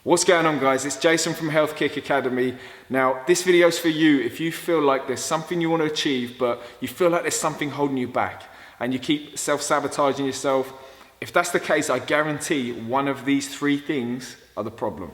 What's going on, guys? It's Jason from Health Kick Academy. Now, this video is for you if you feel like there's something you want to achieve, but you feel like there's something holding you back and you keep self-sabotaging yourself. If that's the case, I guarantee one of these three things are the problem.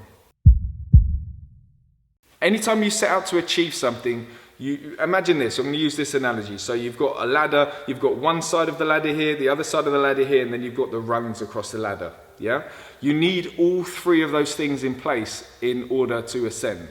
Anytime you set out to achieve something, you imagine this. I'm going to use this analogy. So you've got a ladder, you've got one side of the ladder here, the other side of the ladder here, and then you've got the rungs across the ladder. Yeah? You need all three of those things in place in order to ascend.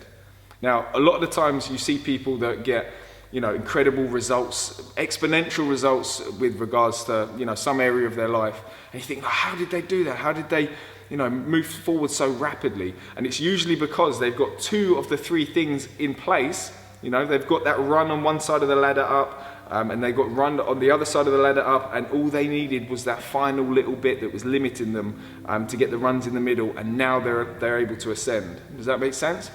Now, a lot of the times you see people that get, incredible results, exponential results with regards to, some area of their life. And you think, how did they do that? How did they, move forward so rapidly? And it's usually because they've got two of the three things in place. They've got that run on one side of the ladder up, and they got run on the other side of the ladder up, and all they needed was that final little bit that was limiting them to get the runs in the middle, and now they're able to ascend. Does that make sense?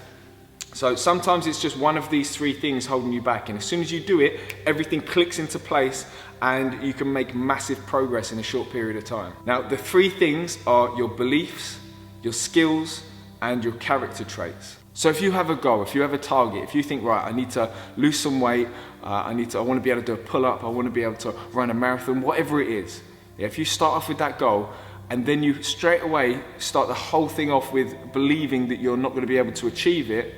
So sometimes it's just one of these three things holding you back, and as soon as you do it, everything clicks into place and you can make massive progress in a short period of time. Now, the three things are your beliefs, your skills, and your character traits. So if you have a goal, if you have a target, if you think, right, I need to lose some weight, I want to be able to do a pull-up, I want to be able to run a marathon, whatever it is. If you start off with that goal, and then you straight away start the whole thing off with believing that you're not going to be able to achieve it,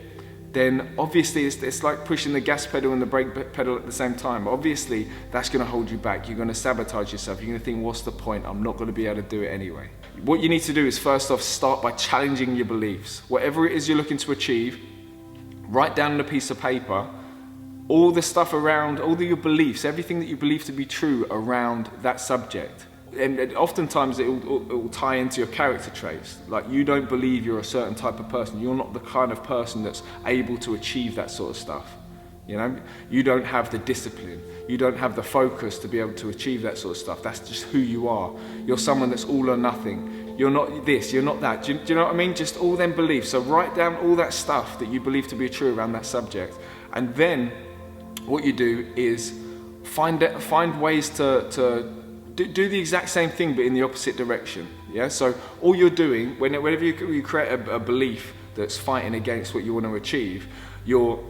then obviously it's like pushing the gas pedal and the brake pedal at the same time. Obviously, that's going to hold you back. You're going to sabotage yourself. You're going to think, what's the point? I'm not going to be able to do it anyway. What you need to do is first off, start by challenging your beliefs. Whatever it is you're looking to achieve, write down on a piece of paper all the stuff around, all your beliefs, everything that you believe to be true around that subject. And oftentimes it will tie into your character traits. Like, you don't believe you're a certain type of person. You're not the kind of person that's able to achieve that sort of stuff. You don't have the discipline. You don't have the focus to be able to achieve that sort of stuff. That's just who you are. You're someone that's all or nothing. You're not this, you're not that. Do you know what I mean? Just all them beliefs. So write down all that stuff that you believe to be true around that subject. And then what you do is find ways to do the exact same thing but in the opposite direction. Yeah. So all you're doing whenever you create a belief that's fighting against what you want to achieve, you're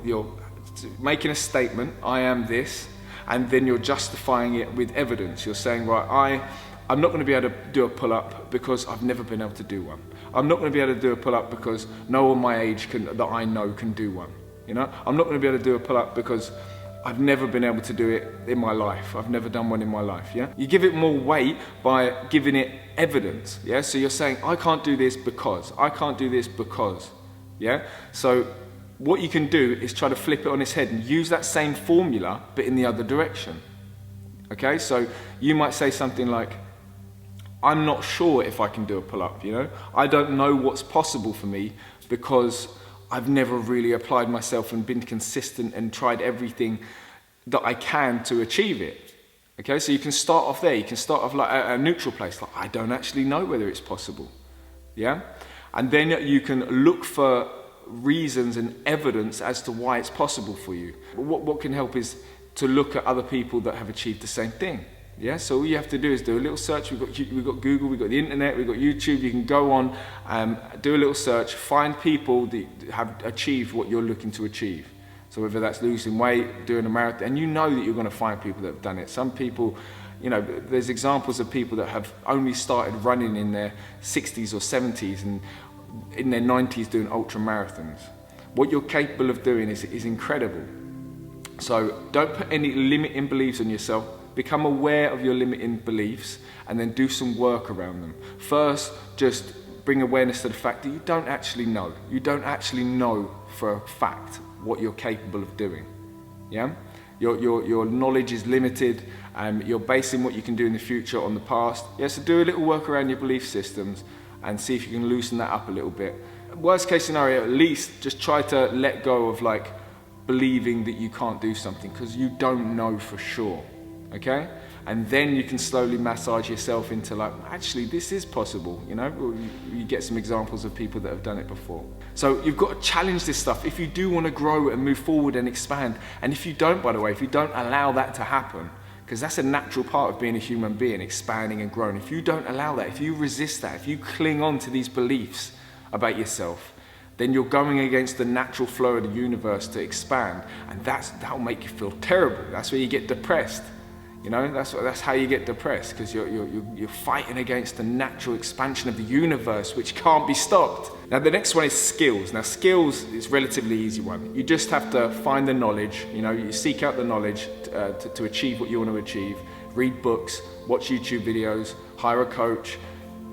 making a statement, I am this, and then you're justifying it with evidence. You're saying, right, I'm not going to be able to do a pull-up because I've never been able to do one. I'm not going to be able to do a pull-up because no one my age that I know can do one. I'm not going to be able to do a pull-up because I've never been able to do it in my life. I've never done one in my life, yeah? You give it more weight by giving it evidence, yeah? So you're saying, I can't do this because, yeah? So what you can do is try to flip it on its head and use that same formula, but in the other direction, okay? So you might say something like, I'm not sure if I can do a pull-up, I don't know what's possible for me because I've never really applied myself and been consistent and tried everything that I can to achieve it. Okay, so you can start off there. You can start off like a neutral place, like, I don't actually know whether it's possible. Yeah? And then you can look for reasons and evidence as to why it's possible for you. What can help is to look at other people that have achieved the same thing. Yeah, so all you have to do is do a little search. We've got Google, we've got the internet, we've got YouTube. You can go on, do a little search, find people that have achieved what you're looking to achieve. So whether that's losing weight, doing a marathon, and you know that you're going to find people that have done it. Some people, there's examples of people that have only started running in their 60s or 70s and in their 90s doing ultra marathons. What you're capable of doing is incredible. So don't put any limiting beliefs on yourself. Become aware of your limiting beliefs and then do some work around them. First, just bring awareness to the fact that you don't actually know. You don't actually know for a fact what you're capable of doing. Yeah? Your knowledge is limited. You're basing what you can do in the future on the past. Yeah, so do a little work around your belief systems and see if you can loosen that up a little bit. Worst case scenario, at least just try to let go of believing that you can't do something because you don't know for sure. Okay? And then you can slowly massage yourself into actually this is possible, You get some examples of people that have done it before. So you've got to challenge this stuff if you do want to grow and move forward and expand. And if you don't, by the way, if you don't allow that to happen, because that's a natural part of being a human being, expanding and growing. If you don't allow that, if you resist that, if you cling on to these beliefs about yourself, then you're going against the natural flow of the universe to expand, and that'll make you feel terrible. That's where you get depressed. You know, that's how you get depressed, because you're fighting against the natural expansion of the universe, which can't be stopped. Now the next one is skills. Now skills is a relatively easy one. You just have to find the knowledge. You know, you seek out the knowledge to achieve what you want to achieve. Read books, watch YouTube videos, hire a coach,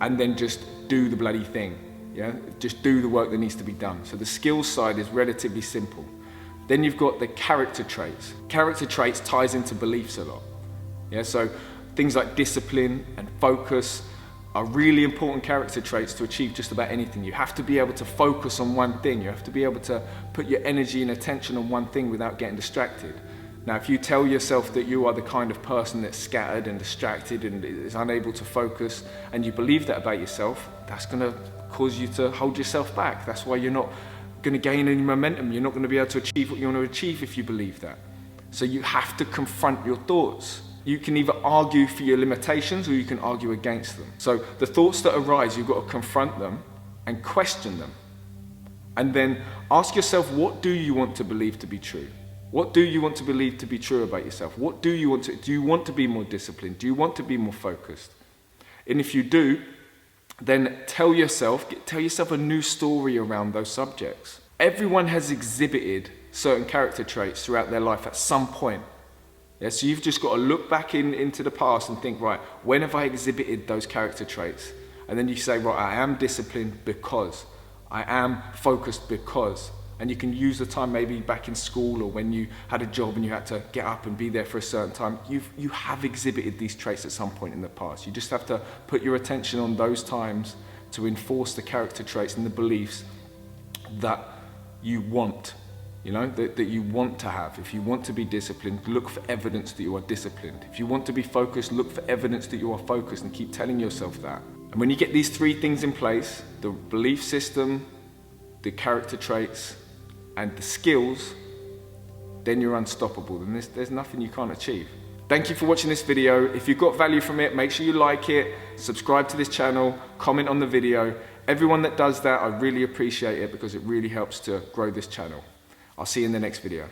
and then just do the bloody thing. Yeah, just do the work that needs to be done. So the skills side is relatively simple. Then you've got the character traits. Character traits ties into beliefs a lot. Yeah, so things like discipline and focus are really important character traits to achieve just about anything. You have to be able to focus on one thing. You have to be able to put your energy and attention on one thing without getting distracted. Now, if you tell yourself that you are the kind of person that's scattered and distracted and is unable to focus, and you believe that about yourself, that's going to cause you to hold yourself back. That's why you're not going to gain any momentum. You're not going to be able to achieve what you want to achieve if you believe that. So you have to confront your thoughts. You can either argue for your limitations or you can argue against them. So the thoughts that arise, you've got to confront them and question them. And then ask yourself, what do you want to believe to be true? What do you want to believe to be true about yourself? What do you want to, do you want to be more disciplined? Do you want to be more focused? And if you do, then tell yourself a new story around those subjects. Everyone has exhibited certain character traits throughout their life at some point. Yeah, so you've just got to look back into the past and think, right, when have I exhibited those character traits? And then you say, right, I am disciplined because, I am focused because. And you can use the time maybe back in school or when you had a job and you had to get up and be there for a certain time. You have exhibited these traits at some point in the past. You just have to put your attention on those times to enforce the character traits and the beliefs that you want. You know, that you want to have. If you want to be disciplined, look for evidence that you are disciplined. If you want to be focused, look for evidence that you are focused, and keep telling yourself that. And when you get these three things in place, the belief system, the character traits, and the skills, then you're unstoppable. Then there's nothing you can't achieve. Thank you for watching this video. If you got value from it, make sure you like it, subscribe to this channel, comment on the video. Everyone that does that, I really appreciate it because it really helps to grow this channel. I'll see you in the next video.